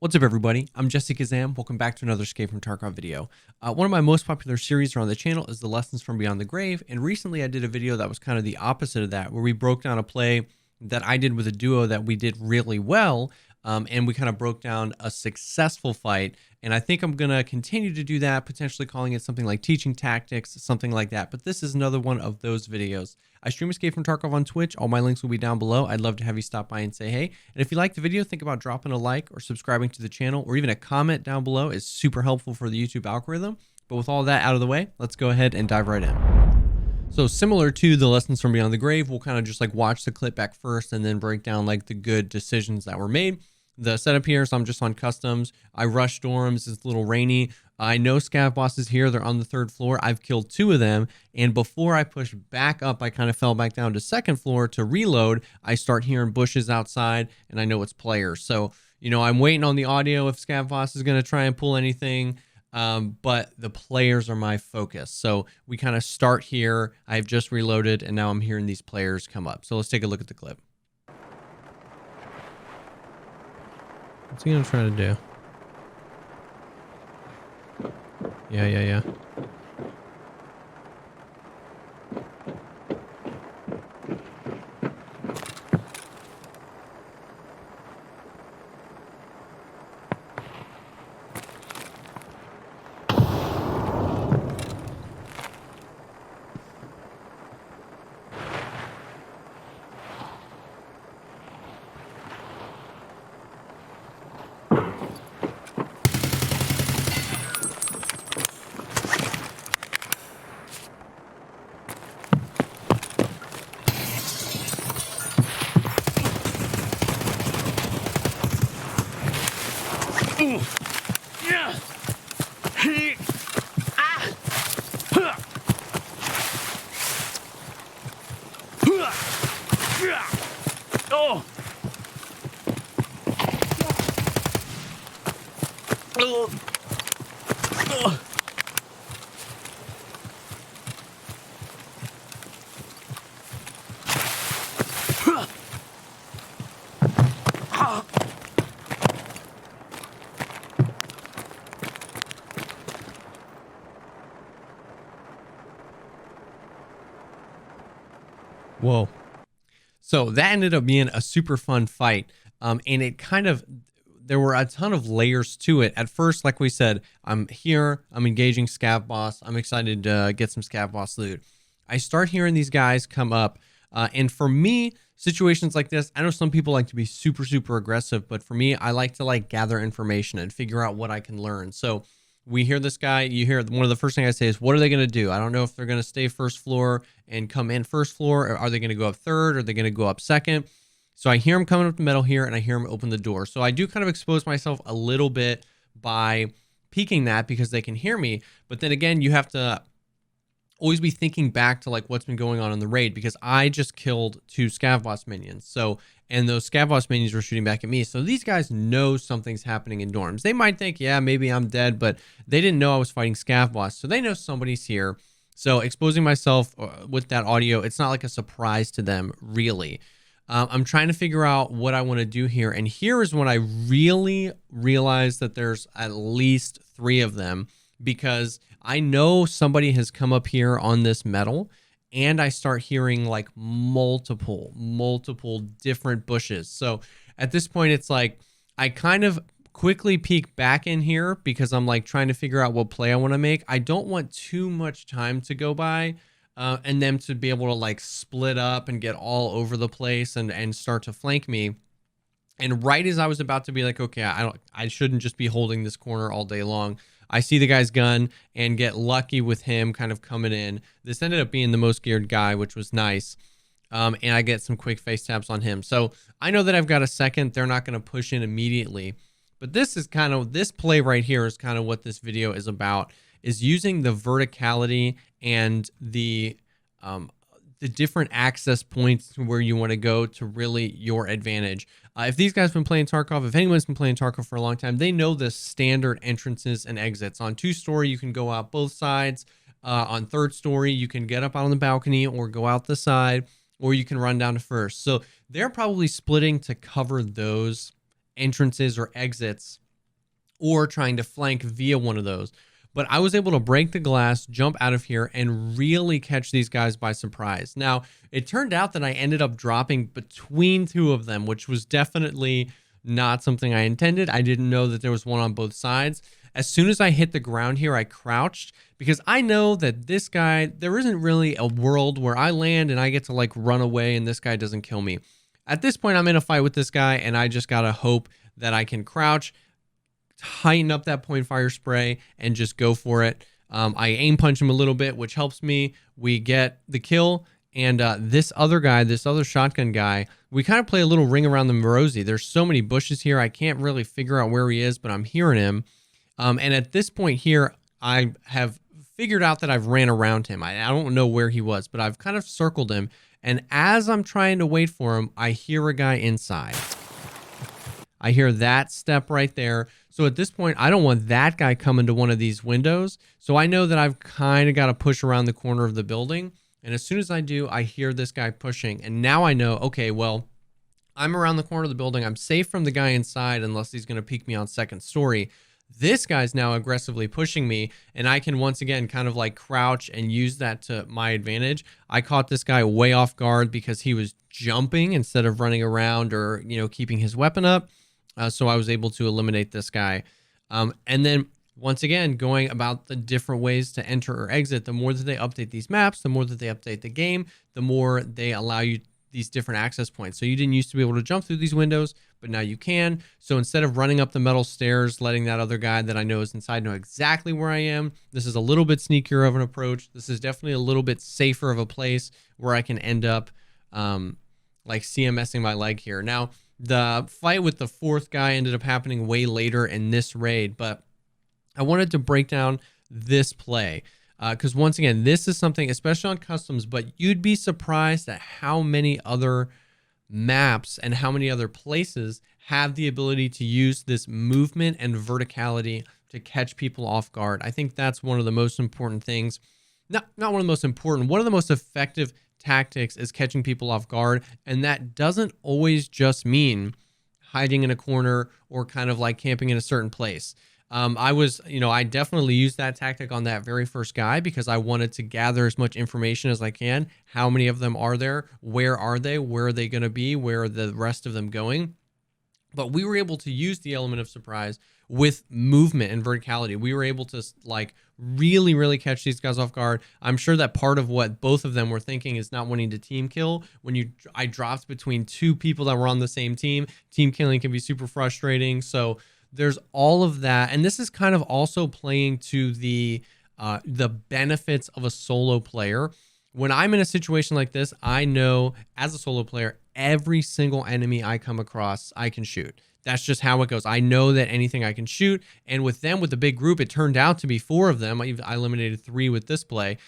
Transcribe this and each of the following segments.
What's up, everybody? I'm Jessekazam. Welcome back to another Escape from Tarkov video. One of my most popular series around the channel is the Lessons from Beyond the Grave, and recently I did a video that was kind of the opposite of that, where we broke down a play that I did with a duo that we did really well, and we kind of broke down a successful fight, and I think I'm going to continue to do that, potentially calling it something like Teaching Tactics, something like that, but this is another one of those videos. I stream Escape from Tarkov on Twitch. All my links will be down below. I'd love to have you stop by and say hey. And if you like the video, think about dropping a like or subscribing to the channel, or even a comment down below is super helpful for the YouTube algorithm. But with all that out of the way, let's go ahead and dive right in. So similar to the Lessons from Beyond the Grave, we'll kind of just like watch the clip back first and then break down like the good decisions that were made. The setup here, so I'm just on customs. I rush dorms. It's a little rainy. I know scav bosses here. They're on the 3rd floor. I've killed 2 of them. And before I push back up, I kind of fell back down to 2nd floor to reload. I start hearing bushes outside, and I know it's players. So, you know, I'm waiting on the audio if scav boss is going to try and pull anything. But the players are my focus. So we kind of start here. I've just reloaded, and now I'm hearing these players come up. So let's take a look at the clip. What's he gonna try to do? Yeah. Whoa. So that ended up being a super fun fight. And it kind of, there were a ton of layers to it. At first, like we said, I'm here, I'm engaging scav boss. I'm excited to get some scav boss loot. I start hearing these guys come up. And for me, situations like this, I know some people like to be super aggressive, but for me, I like to like gather information and figure out what I can learn. So we hear this guy, you hear one of the first thing I say is, what are they going to do? I don't know if they're going to stay 1st floor and come in 1st floor, or are they going to go up 3rd, or are they going to go up 2nd? So I hear him coming up the metal here, and I hear him open the door. So I do kind of expose myself a little bit by peeking that because they can hear me. But then again, you have to always be thinking back to like what's been going on in the raid, because I just killed 2 scav boss minions. So, and those scav boss minions were shooting back at me. So these guys know something's happening in dorms. They might think, yeah, maybe I'm dead, but they didn't know I was fighting scav boss. So they know somebody's here. So exposing myself with that audio, it's not like a surprise to them, really. I'm trying to figure out what I want to do here. And here is when I really realized that there's at least 3 of them, because I know somebody has come up here on this metal, and I start hearing like multiple different bushes. So at this point, it's like I kind of quickly peek back in here because I'm like trying to figure out what play I want to make. I don't want too much time to go by and them to be able to like split up and get all over the place and start to flank me. And right as I was about to be like, okay, I shouldn't just be holding this corner all day long, I see the guy's gun and get lucky with him kind of coming in. This ended up being the most geared guy, which was nice. And I get some quick face taps on him. So I know that I've got a second. They're not going to push in immediately. But this is kind of, this play right here is kind of what this video is about, is using the verticality and the different access points to where you want to go to really your advantage. If these guys have been playing Tarkov, if anyone's been playing Tarkov for a long time, they know the standard entrances and exits. On 2-story, you can go out both sides. On 3rd story, you can get up out on the balcony or go out the side, or you can run down to 1st. So they're probably splitting to cover those entrances or exits or trying to flank via one of those. But I was able to break the glass, jump out of here, and really catch these guys by surprise. Now, it turned out that I ended up dropping between two of them, which was definitely not something I intended. I didn't know that there was one on both sides. As soon as I hit the ground here, I crouched because I know that this guy, there isn't really a world where I land and I get to like run away and this guy doesn't kill me. At this point, I'm in a fight with this guy and I just gotta hope that I can crouch, tighten up that point fire spray, and just go for it. I aim punch him a little bit, which helps me. We get the kill. And this other guy, this other shotgun guy, we kind of play a little ring around the Morosi. There's so many bushes here. I can't really figure out where he is, but I'm hearing him. And at this point here, I have figured out that I've ran around him. I don't know where he was, but I've kind of circled him. And as I'm trying to wait for him, I hear a guy inside. I hear that step right there. So at this point, I don't want that guy coming to one of these windows. So I know that I've kind of got to push around the corner of the building. And as soon as I do, I hear this guy pushing. And now I know, okay, well, I'm around the corner of the building. I'm safe from the guy inside unless he's going to peek me on second story. This guy's now aggressively pushing me, and I can once again kind of like crouch and use that to my advantage. I caught this guy way off guard because he was jumping instead of running around or, you know, keeping his weapon up. So I was able to eliminate this guy. And then once again, going about the different ways to enter or exit, the more that they update these maps, the more that they update the game, the more they allow you these different access points. So you didn't used to be able to jump through these windows, but now you can. So instead of running up the metal stairs, letting that other guy that I know is inside know exactly where I am, this is a little bit sneakier of an approach. This is definitely a little bit safer of a place where I can end up like CMSing my leg here. Now, the fight with the fourth guy ended up happening way later in this raid, but I wanted to break down this play because once again, this is something, especially on customs, but you'd be surprised at how many other maps and how many other places have the ability to use this movement and verticality to catch people off guard. I think that's one of the most important things. Not one of the most important, one of the most effective tactics is catching people off guard. And that doesn't always just mean hiding in a corner or kind of like camping in a certain place. I definitely used that tactic on that very first guy because I wanted to gather as much information as I can. How many of them are there? Where are they? Where are they going to be? Where are the rest of them going? But we were able to use the element of surprise with movement and verticality. We were able to like really, really catch these guys off guard. I'm sure that part of what both of them were thinking is not wanting to team kill. I dropped between two people that were on the same team. Team killing can be super frustrating. So there's all of that. And this is kind of also playing to the benefits of a solo player. When I'm in a situation like this, I know as a solo player, every single enemy I come across, I can shoot. That's just how it goes. I know that anything I can shoot. And with them, with the big group, it turned out to be 4 of them. I eliminated 3 with this play.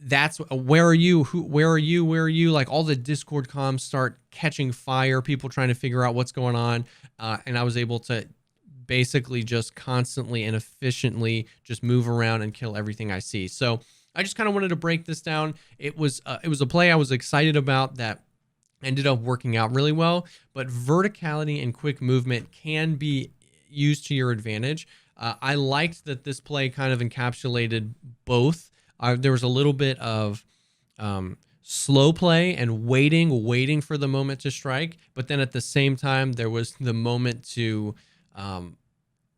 That's where are you? Where are you? Where are you? Like all the Discord comms start catching fire, people trying to figure out what's going on. And I was able to basically just constantly and efficiently just move around and kill everything I see. So I just kind of wanted to break this down. It was a play I was excited about that ended up working out really well, but verticality and quick movement can be used to your advantage. I liked that this play kind of encapsulated both. There was a little bit of slow play and waiting for the moment to strike, but then at the same time, there was the moment to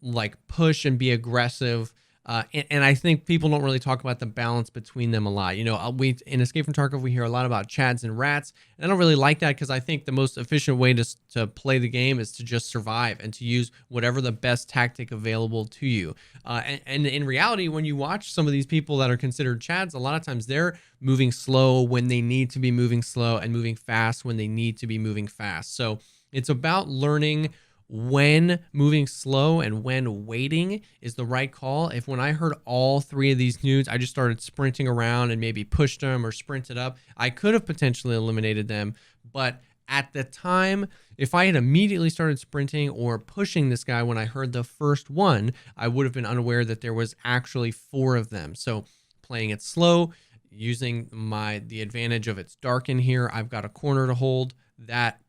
like push and be aggressive. And I think people don't really talk about the balance between them a lot. You know, in Escape from Tarkov, we hear a lot about chads and rats. And I don't really like that because I think the most efficient way to play the game is to just survive and to use whatever the best tactic available to you. And in reality, when you watch some of these people that are considered chads, a lot of times they're moving slow when they need to be moving slow and moving fast when they need to be moving fast. So it's about learning when moving slow and when waiting is the right call. If when I heard all 3 of these nudes, I just started sprinting around and maybe pushed them or sprinted up, I could have potentially eliminated them. But at the time, if I had immediately started sprinting or pushing this guy when I heard the first one, I would have been unaware that there was actually 4 of them. So playing it slow, using the advantage of it's dark in here, I've got a corner to hold, that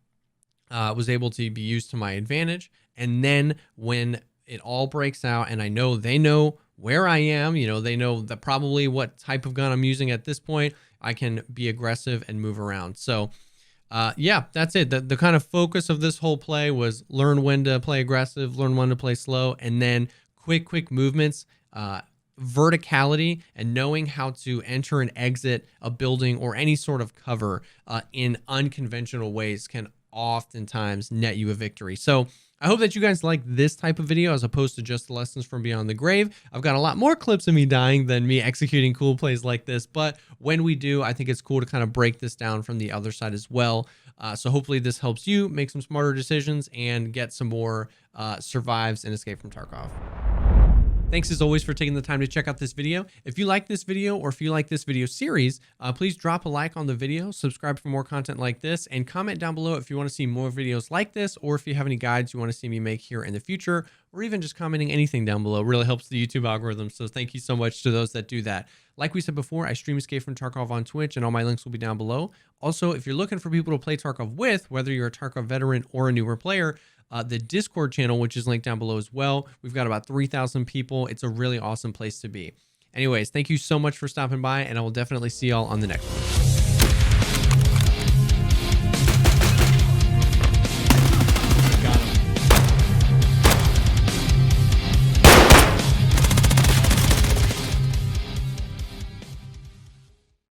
was able to be used to my advantage. And then when it all breaks out, and I know they know where I am. You know, they know that probably what type of gun I'm using at this point. I can be aggressive and move around. So yeah, that's it. The kind of focus of this whole play was learn when to play aggressive, learn when to play slow, and then quick movements, verticality, and knowing how to enter and exit a building or any sort of cover in unconventional ways can oftentimes net you a victory. So I hope that you guys like this type of video as opposed to just lessons from beyond the grave. I've got a lot more clips of me dying than me executing cool plays like this, but when we do, I think it's cool to kind of break this down from the other side as well. So hopefully this helps you make some smarter decisions and get some more survives in Escape from Tarkov. Thanks as always for taking the time to check out this video. If you like this video or if you like this video series, please drop a like on the video, subscribe for more content like this, and comment down below if you want to see more videos like this, or if you have any guides you want to see me make here in the future, or even just commenting anything down below. It really helps the YouTube algorithm. So thank you so much to those that do that. Like we said before, I stream Escape from Tarkov on Twitch, and all my links will be down below. Also, if you're looking for people to play Tarkov with, whether you're a Tarkov veteran or a newer player, the Discord channel, which is linked down below as well. We've got about 3,000 people. It's a really awesome place to be. Anyways, thank you so much for stopping by, and I will definitely see y'all on the next one.